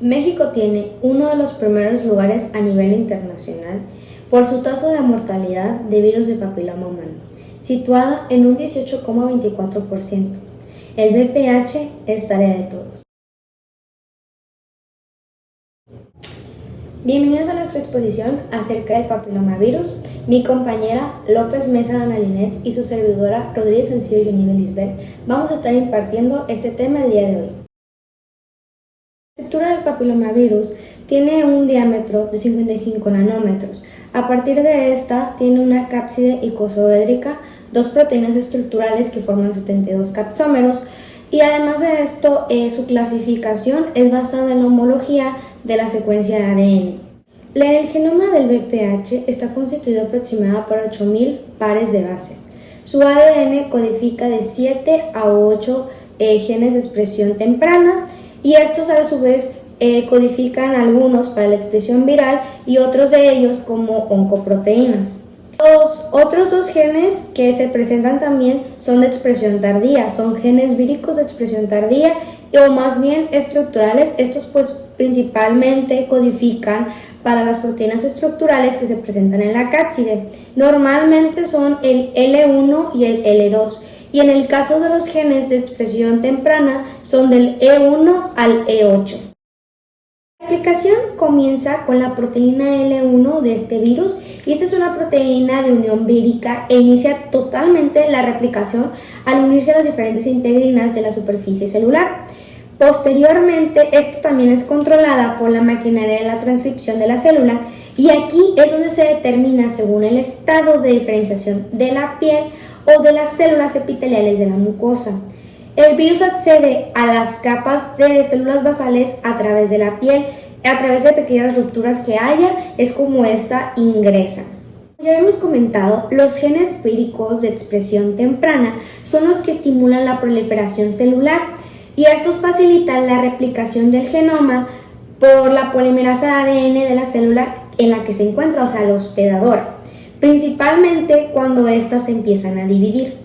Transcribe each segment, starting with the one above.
México tiene uno de los primeros lugares a nivel internacional por su tasa de mortalidad de virus de papiloma humano, situada en un 18,24%. El VPH es tarea de todos. Bienvenidos a nuestra exposición acerca del papilomavirus. Mi compañera López Mesa Ana Linet y su servidora Rodríguez Sencillo y Unive Lisbeth vamos a estar impartiendo este tema el día de hoy. La estructura del papilomavirus tiene un diámetro de 55 nanómetros. A partir de esta tiene una cápside icosaédrica, dos proteínas estructurales que forman 72 capsómeros, y además de esto, su clasificación es basada en la homología de la secuencia de ADN. El genoma del VPH está constituido aproximadamente por 8.000 pares de base. Su ADN codifica de 7 a 8 genes de expresión temprana, y estos a su vez codifican algunos para la expresión viral y otros de ellos como oncoproteínas. Los otros dos genes que se presentan también son de expresión tardía, son genes víricos de expresión tardía o más bien estructurales. Estos pues principalmente codifican para las proteínas estructurales que se presentan en la cápside. Normalmente son el L1 y el L2. Y en el caso de los genes de expresión temprana son del E1 al E8. La replicación comienza con la proteína L1 de este virus, y esta es una proteína de unión vírica e inicia totalmente la replicación al unirse a las diferentes integrinas de la superficie celular. Posteriormente, esta también es controlada por la maquinaria de la transcripción de la célula, y aquí es donde se determina según el estado de diferenciación de la piel o de las células epiteliales de la mucosa. El virus accede a las capas de células basales a través de la piel, a través de pequeñas rupturas que haya, es como esta ingresa. Como ya hemos comentado, los genes víricos de expresión temprana son los que estimulan la proliferación celular, y estos facilitan la replicación del genoma por la polimerasa de ADN de la célula en la que se encuentra, o sea, la hospedadora, principalmente cuando éstas se empiezan a dividir.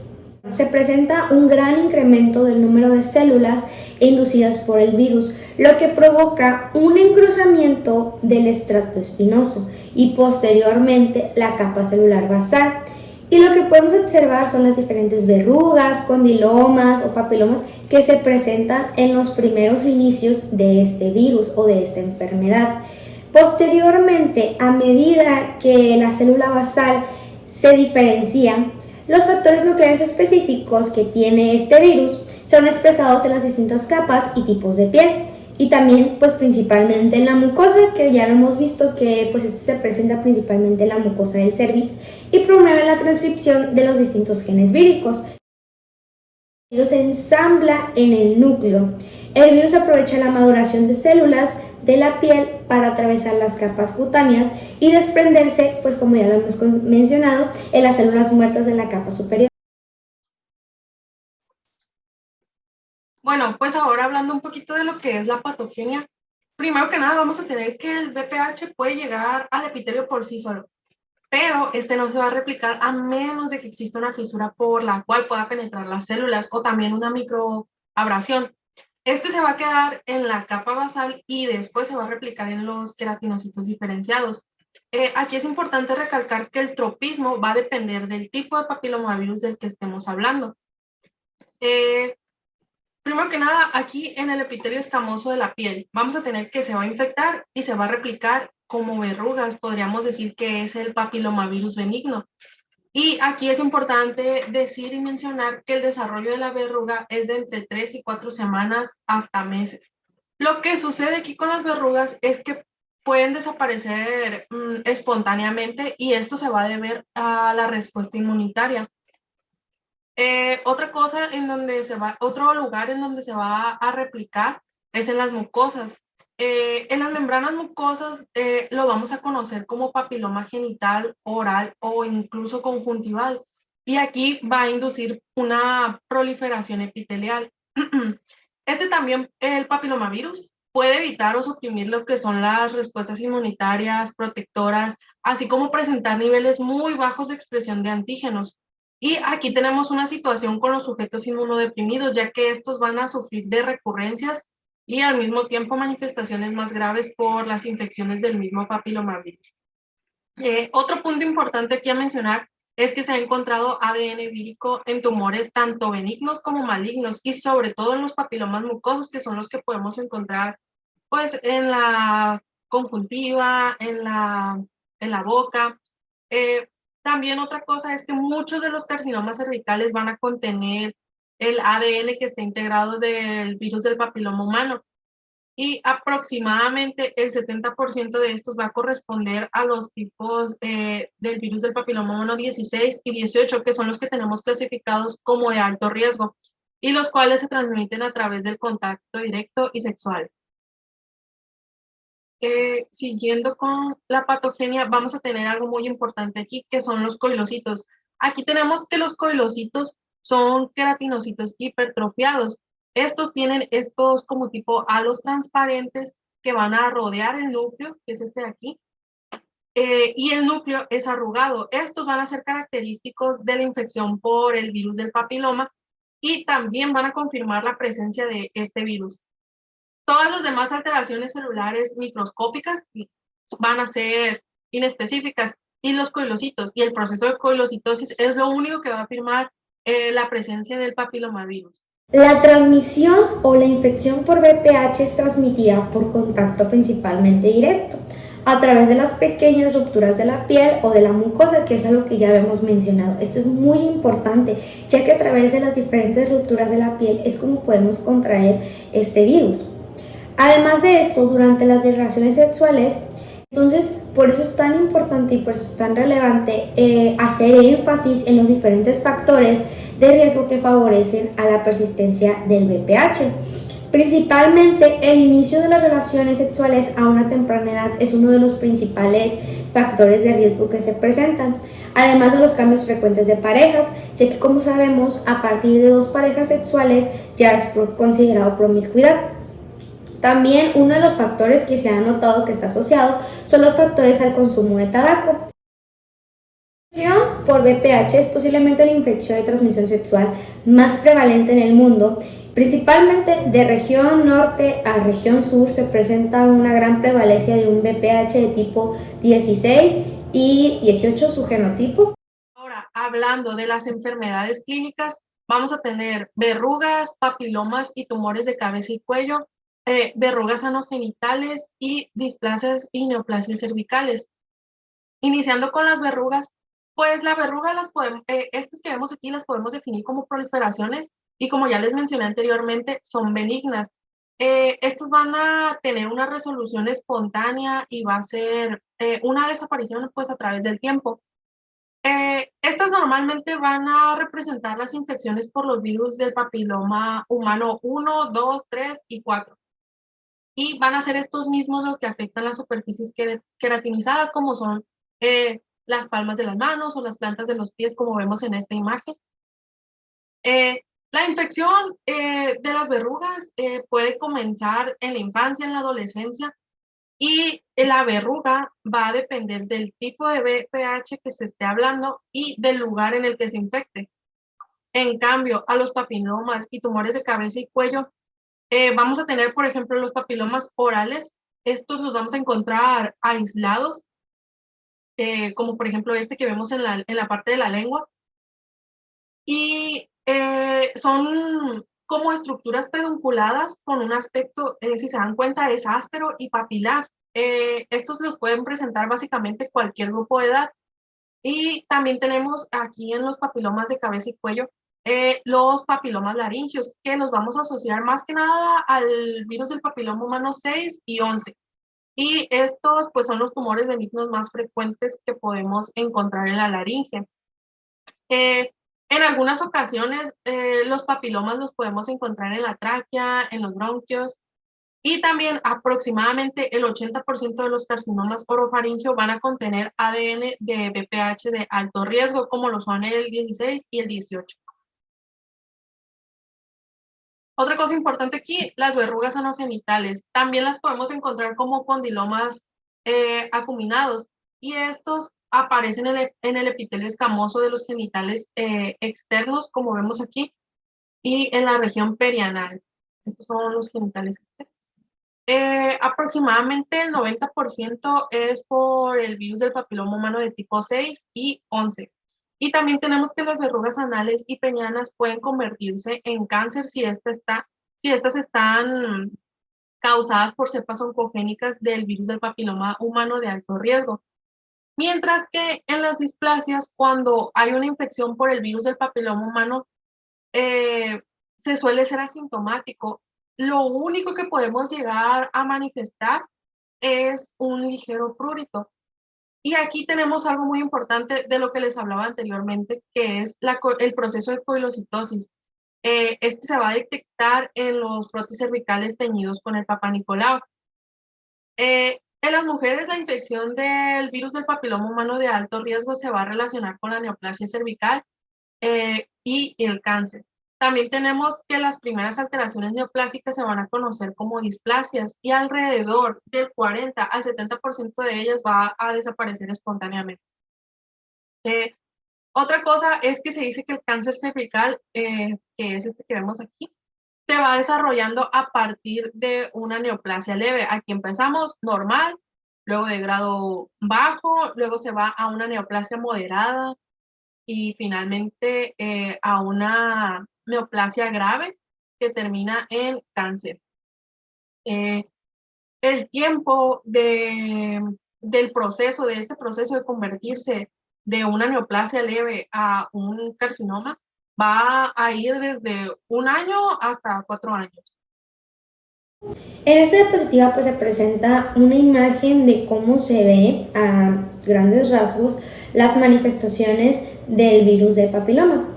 Se presenta un gran incremento del número de células inducidas por el virus, lo que provoca un engrosamiento del estrato espinoso y posteriormente la capa celular basal. Y lo que podemos observar son las diferentes verrugas, condilomas o papilomas que se presentan en los primeros inicios de este virus o de esta enfermedad. Posteriormente, a medida que la célula basal se diferencia, los factores nucleares específicos que tiene este virus son expresados en las distintas capas y tipos de piel, y también pues principalmente en la mucosa, que ya lo hemos visto que pues se presenta principalmente en la mucosa del cérvix y promueve la transcripción de los distintos genes víricos. El virus se ensambla en el núcleo. El virus aprovecha la maduración de células de la piel para atravesar las capas cutáneas y desprenderse, pues como ya lo hemos mencionado, en las células muertas de la capa superior. Bueno, pues ahora hablando un poquito de lo que es la patogenia, primero que nada vamos a tener que el VPH puede llegar al epitelio por sí solo, pero este no se va a replicar a menos de que exista una fisura por la cual pueda penetrar las células o también una microabrasión. Este se va a quedar en la capa basal y después se va a replicar en los queratinocitos diferenciados. Aquí es importante recalcar que el tropismo va a depender del tipo de papilomavirus del que estemos hablando. Primero que nada, aquí en el epitelio escamoso de la piel, vamos a tener que se va a infectar y se va a replicar como verrugas. Podríamos decir que es el papilomavirus benigno. Y aquí es importante decir y mencionar que el desarrollo de la verruga es de entre 3 y 4 semanas hasta meses. Lo que sucede aquí con las verrugas es que pueden desaparecer espontáneamente, y esto se va a deber a la respuesta inmunitaria. Otra cosa en donde otro lugar en donde se va a replicar es en las mucosas. En las membranas mucosas lo vamos a conocer como papiloma genital, oral o incluso conjuntival. Y aquí va a inducir una proliferación epitelial. También, el papilomavirus, puede evitar o suprimir lo que son las respuestas inmunitarias, protectoras, así como presentar niveles muy bajos de expresión de antígenos. Y aquí tenemos una situación con los sujetos inmunodeprimidos, ya que estos van a sufrir de recurrencias y al mismo tiempo manifestaciones más graves por las infecciones del mismo papilomavirus. Otro punto importante aquí a mencionar es que se ha encontrado ADN vírico en tumores tanto benignos como malignos y sobre todo en los papilomas mucosos, que son los que podemos encontrar pues en la conjuntiva, en la boca. También otra cosa es que muchos de los carcinomas cervicales van a contener el ADN que está integrado del virus del papiloma humano y aproximadamente el 70% de estos va a corresponder a los tipos del virus del papiloma humano 16 y 18, que son los que tenemos clasificados como de alto riesgo y los cuales se transmiten a través del contacto directo y sexual. Siguiendo con la patogenia, vamos a tener algo muy importante aquí, que son los coilocitos. Aquí tenemos que los coilocitos son queratinocitos hipertrofiados. Estos tienen estos como tipo halos transparentes que van a rodear el núcleo, que es este de aquí, y el núcleo es arrugado. Estos van a ser característicos de la infección por el virus del papiloma y también van a confirmar la presencia de este virus. Todas las demás alteraciones celulares microscópicas van a ser inespecíficas y los coilocitos y el proceso de coilocitosis es lo único que va a afirmar la presencia del papilomavirus. La transmisión o la infección por VPH es transmitida por contacto principalmente directo, a través de las pequeñas rupturas de la piel o de la mucosa, que es algo que ya habíamos mencionado. Esto es muy importante, ya que a través de las diferentes rupturas de la piel es como podemos contraer este virus. Además de esto, durante las relaciones sexuales, entonces por eso es tan importante y por eso es tan relevante hacer énfasis en los diferentes factores de riesgo que favorecen a la persistencia del VPH. Principalmente, el inicio de las relaciones sexuales a una temprana edad es uno de los principales factores de riesgo que se presentan, además de los cambios frecuentes de parejas, ya que como sabemos, a partir de 2 parejas sexuales ya es considerado promiscuidad. También uno de los factores que se ha notado que está asociado son los factores al consumo de tabaco. La infección por VPH es posiblemente la infección de transmisión sexual más prevalente en el mundo. Principalmente de región norte a región sur se presenta una gran prevalencia de un VPH de tipo 16 y 18, su genotipo. Ahora, hablando de las enfermedades clínicas, vamos a tener verrugas, papilomas y tumores de cabeza y cuello, verrugas anogenitales y displasias y neoplasias cervicales. Iniciando con las verrugas, pues la verruga estas que vemos aquí las podemos definir como proliferaciones y como ya les mencioné anteriormente, son benignas. Estas van a tener una resolución espontánea y va a ser una desaparición pues a través del tiempo. Estas normalmente van a representar las infecciones por los virus del papiloma humano 1, 2, 3 y 4. Y van a ser estos mismos los que afectan las superficies queratinizadas, como son las palmas de las manos o las plantas de los pies, como vemos en esta imagen. La infección de las verrugas puede comenzar en la infancia, en la adolescencia, y la verruga va a depender del tipo de VPH que se esté hablando y del lugar en el que se infecte. En cambio, a los papilomas y tumores de cabeza y cuello, vamos a tener, por ejemplo, los papilomas orales. Estos los vamos a encontrar aislados, como por ejemplo este que vemos en la parte de la lengua. Y son como estructuras pedunculadas con un aspecto, si se dan cuenta, es áspero y papilar. Estos los pueden presentar básicamente cualquier grupo de edad. Y también tenemos aquí en los papilomas de cabeza y cuello los papilomas laringios, que los vamos a asociar más que nada al virus del papiloma humano 6 y 11. Y estos pues son los tumores benignos más frecuentes que podemos encontrar en la laringe. En algunas ocasiones los papilomas los podemos encontrar en la tráquea, en los bronquios, y también aproximadamente el 80% de los carcinomas orofaringio van a contener ADN de VPH de alto riesgo, como lo son el 16 y el 18. Otra cosa importante aquí, las verrugas anogenitales. También las podemos encontrar como condilomas acuminados, y estos aparecen en el epitelio escamoso de los genitales externos, como vemos aquí, y en la región perianal. Estos son los genitales externos. Aproximadamente el 90% es por el virus del papiloma humano de tipo 6 y 11. Y también tenemos que las verrugas anales y peñanas pueden convertirse en cáncer si estas están causadas por cepas oncogénicas del virus del papiloma humano de alto riesgo. Mientras que en las displasias, cuando hay una infección por el virus del papiloma humano, eh, se suele ser asintomático. Lo único que podemos llegar a manifestar es un ligero prurito. Y aquí tenemos algo muy importante de lo que les hablaba anteriormente, que es el proceso de coilocitosis. Este se va a detectar en los frotis cervicales teñidos con el Papá Nicolau. En las mujeres, la infección del virus del papiloma humano de alto riesgo se va a relacionar con la neoplasia cervical y el cáncer. También tenemos que las primeras alteraciones neoplásicas se van a conocer como displasias y alrededor del 40 al 70% de ellas va a desaparecer espontáneamente. Otra cosa es que se dice que el cáncer cervical, que es este que vemos aquí, se va desarrollando a partir de una neoplasia leve. Aquí empezamos normal, luego de grado bajo, luego se va a una neoplasia moderada y finalmente a una neoplasia grave que termina en cáncer. El tiempo del proceso, de este proceso de convertirse de una neoplasia leve a un carcinoma, va a ir desde 1 año hasta 4 años. En esta diapositiva pues se presenta una imagen de cómo se ve a grandes rasgos las manifestaciones del virus del papiloma.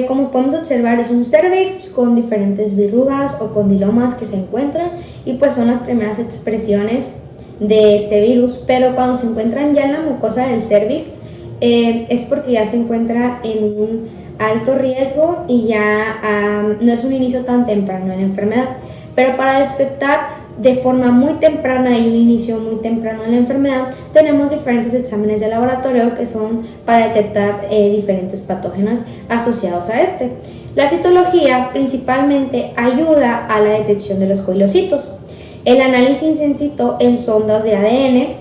Como podemos observar, es un cervix con diferentes verrugas o condilomas que se encuentran y pues son las primeras expresiones de este virus, pero cuando se encuentran ya en la mucosa del cervix es porque ya se encuentra en un alto riesgo y ya no es un inicio tan temprano en la enfermedad. Pero para detectar de forma muy temprana y un inicio muy temprano en la enfermedad, tenemos diferentes exámenes de laboratorio que son para detectar diferentes patógenos asociados a este. La citología principalmente ayuda a la detección de los coilocitos. El análisis in situ en sondas de ADN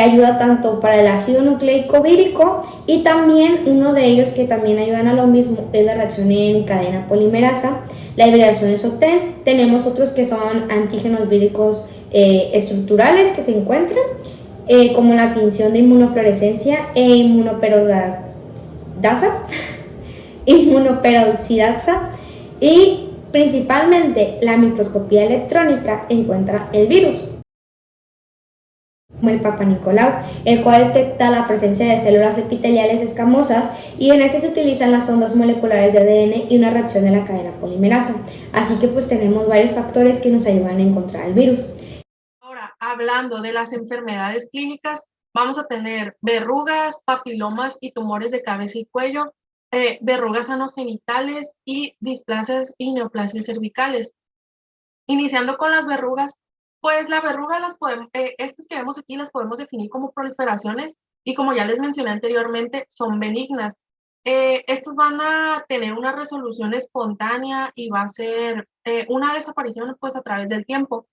ayuda tanto para el ácido nucleico vírico y también uno de ellos que también ayudan a lo mismo es la reacción en cadena polimerasa, la hibridación de SOCTEN. Tenemos otros que son antígenos víricos estructurales que se encuentran, como la tinción de inmunofluorescencia e inmunoperoxidasa, y principalmente la microscopía electrónica encuentra el virus, como el Papá Nicolau, el cual detecta la presencia de células epiteliales escamosas y en este se utilizan las ondas moleculares de ADN y una reacción de la cadena polimerasa. Así que pues tenemos varios factores que nos ayudan a encontrar el virus. Ahora, hablando de las enfermedades clínicas, vamos a tener verrugas, papilomas y tumores de cabeza y cuello, verrugas anogenitales y displasias y neoplasias cervicales. Iniciando con las verrugas, pues la verruga estas que vemos aquí las podemos definir como proliferaciones y como ya les mencioné anteriormente, son benignas. Estos van a tener una resolución espontánea y va a ser una desaparición pues a través del tiempo.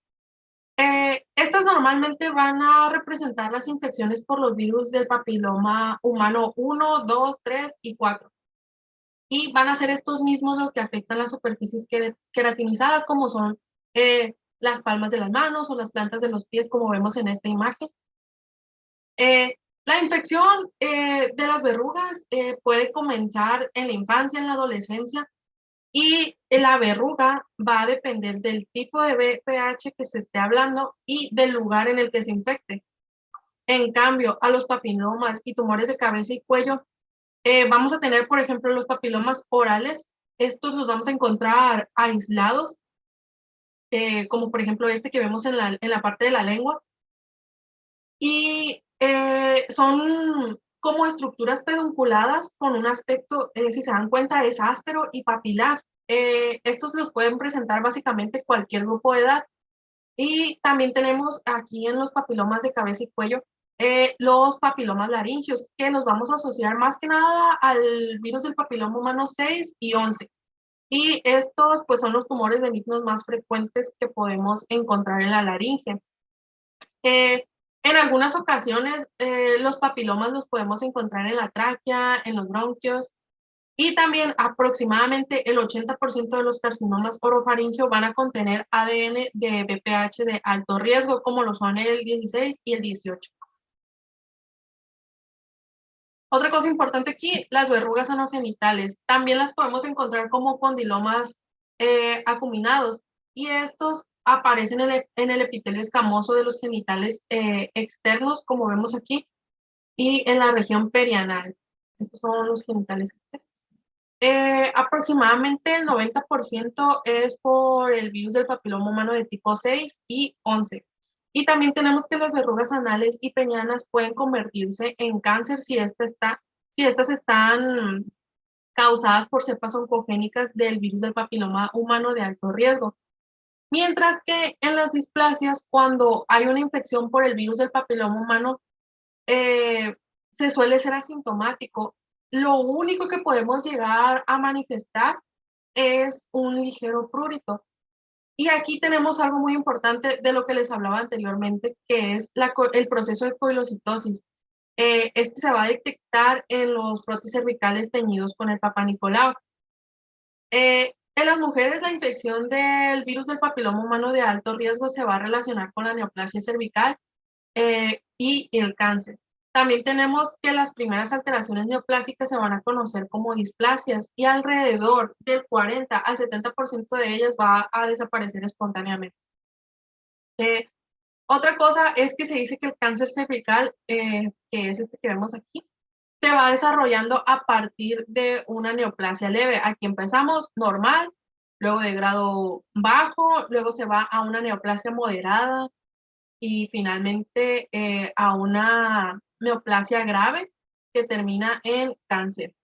Estas normalmente van a representar las infecciones por los virus del papiloma humano 1, 2, 3 y 4. Y van a ser estos mismos los que afectan las superficies queratinizadas, como son las palmas de las manos o las plantas de los pies, como vemos en esta imagen. La infección de las verrugas puede comenzar en la infancia, en la adolescencia, y la verruga va a depender del tipo de VPH que se esté hablando y del lugar en el que se infecte. En cambio, a los papilomas y tumores de cabeza y cuello, vamos a tener, por ejemplo, los papilomas orales. Estos los vamos a encontrar aislados, como por ejemplo este que vemos en la parte de la lengua. Y son como estructuras pedunculadas con un aspecto, si se dan cuenta, es áspero y papilar. Estos los pueden presentar básicamente cualquier grupo de edad. Y también tenemos aquí en los papilomas de cabeza y cuello los papilomas laringios, que los vamos a asociar más que nada al virus del papiloma humano 6 y 11. Y estos pues son los tumores benignos más frecuentes que podemos encontrar en la laringe. En algunas ocasiones los papilomas los podemos encontrar en la tráquea, en los bronquios, y también aproximadamente el 80% de los carcinomas orofaringeos van a contener ADN de BPH de alto riesgo, como lo son el 16 y el 18. Otra cosa importante aquí, las verrugas anogenitales. También las podemos encontrar como condilomas acuminados, y estos aparecen en el epitelio escamoso de los genitales externos, como vemos aquí, y en la región perianal. Estos son los genitales externos. Aproximadamente el 90% es por el virus del papiloma humano de tipo 6 y 11. Y también tenemos que las verrugas anales y penianas pueden convertirse en cáncer si estas están causadas por cepas oncogénicas del virus del papiloma humano de alto riesgo. Mientras que en las displasias, cuando hay una infección por el virus del papiloma humano, eh, se suele ser asintomático. Lo único que podemos llegar a manifestar es un ligero prurito. Y aquí tenemos algo muy importante de lo que les hablaba anteriormente, que es el proceso de coilocitosis. Este se va a detectar en los frotis cervicales teñidos con el Papá Nicolau. En las mujeres, la infección del virus del papiloma humano de alto riesgo se va a relacionar con la neoplasia cervical y el cáncer. También tenemos que las primeras alteraciones neoplásicas se van a conocer como displasias, y alrededor del 40 al 70% de ellas va a desaparecer espontáneamente. Otra cosa es que se dice que el cáncer cervical, que es este que vemos aquí, se va desarrollando a partir de una neoplasia leve. Aquí empezamos normal, luego de grado bajo, luego se va a una neoplasia moderada, y finalmente a una neoplasia grave que termina en cáncer.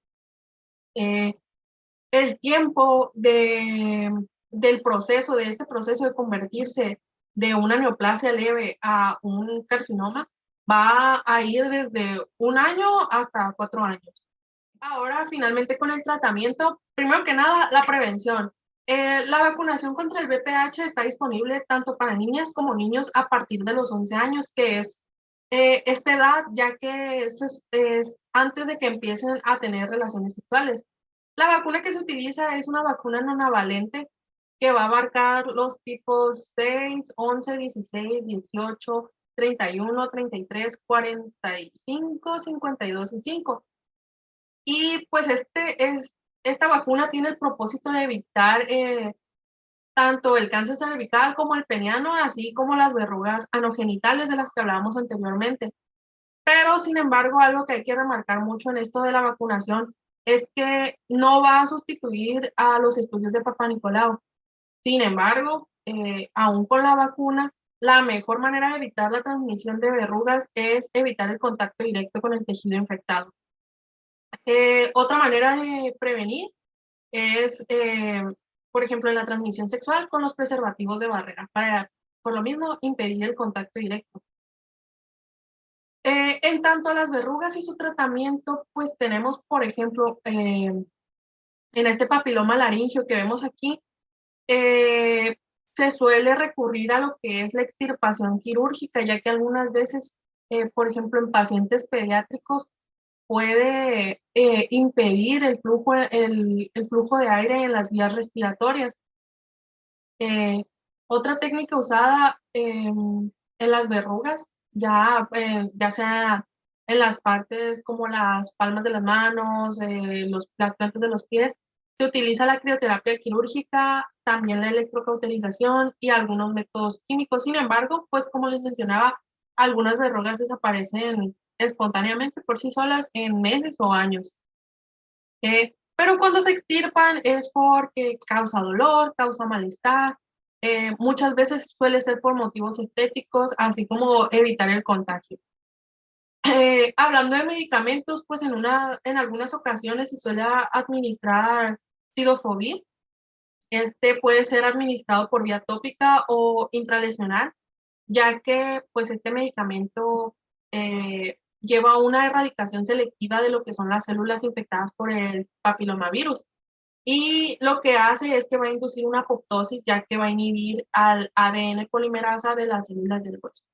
El tiempo del proceso, de este proceso de convertirse de una neoplasia leve a un carcinoma, va a ir desde 1 año hasta 4 años. Ahora, finalmente, con el tratamiento, primero que nada, la prevención. La vacunación contra el VPH está disponible tanto para niñas como niños a partir de los 11 años, que es esta edad, ya que es antes de que empiecen a tener relaciones sexuales. La vacuna que se utiliza es una vacuna nonavalente que va a abarcar los tipos 6, 11, 16, 18, 31, 33, 45, 52 y 5. Y pues esta vacuna tiene el propósito de evitar tanto el cáncer cervical como el peniano, así como las verrugas anogenitales de las que hablábamos anteriormente. Pero, sin embargo, algo que hay que remarcar mucho en esto de la vacunación es que no va a sustituir a los estudios de Papá Nicolau. Sin embargo, aún con la vacuna, la mejor manera de evitar la transmisión de verrugas es evitar el contacto directo con el tejido infectado. Otra manera de prevenir es, por ejemplo, en la transmisión sexual con los preservativos de barrera, para, por lo mismo, impedir el contacto directo. En tanto a las verrugas y su tratamiento, pues tenemos, por ejemplo, en este papiloma laríngeo que vemos aquí, se suele recurrir a lo que es la extirpación quirúrgica, ya que algunas veces, por ejemplo, en pacientes pediátricos, puede impedir el flujo de aire en las vías respiratorias. Otra técnica usada en las verrugas, ya sea en las partes como las palmas de las manos, las plantas de los pies, se utiliza la crioterapia quirúrgica, también la electrocauterización y algunos métodos químicos. Sin embargo, pues como les mencionaba, algunas verrugas desaparecen espontáneamente por sí solas en meses o años. Pero cuando se extirpan es porque causa dolor, causa malestar. Muchas veces suele ser por motivos estéticos, así como evitar el contagio. Hablando de medicamentos, pues en algunas ocasiones se suele administrar Cidofovir. Este puede ser administrado por vía tópica o intralesional, ya que pues este medicamento lleva una erradicación selectiva de lo que son las células infectadas por el papilomavirus. y lo que hace es que va a inducir una apoptosis, ya que va a inhibir al ADN polimerasa de las células del hueso.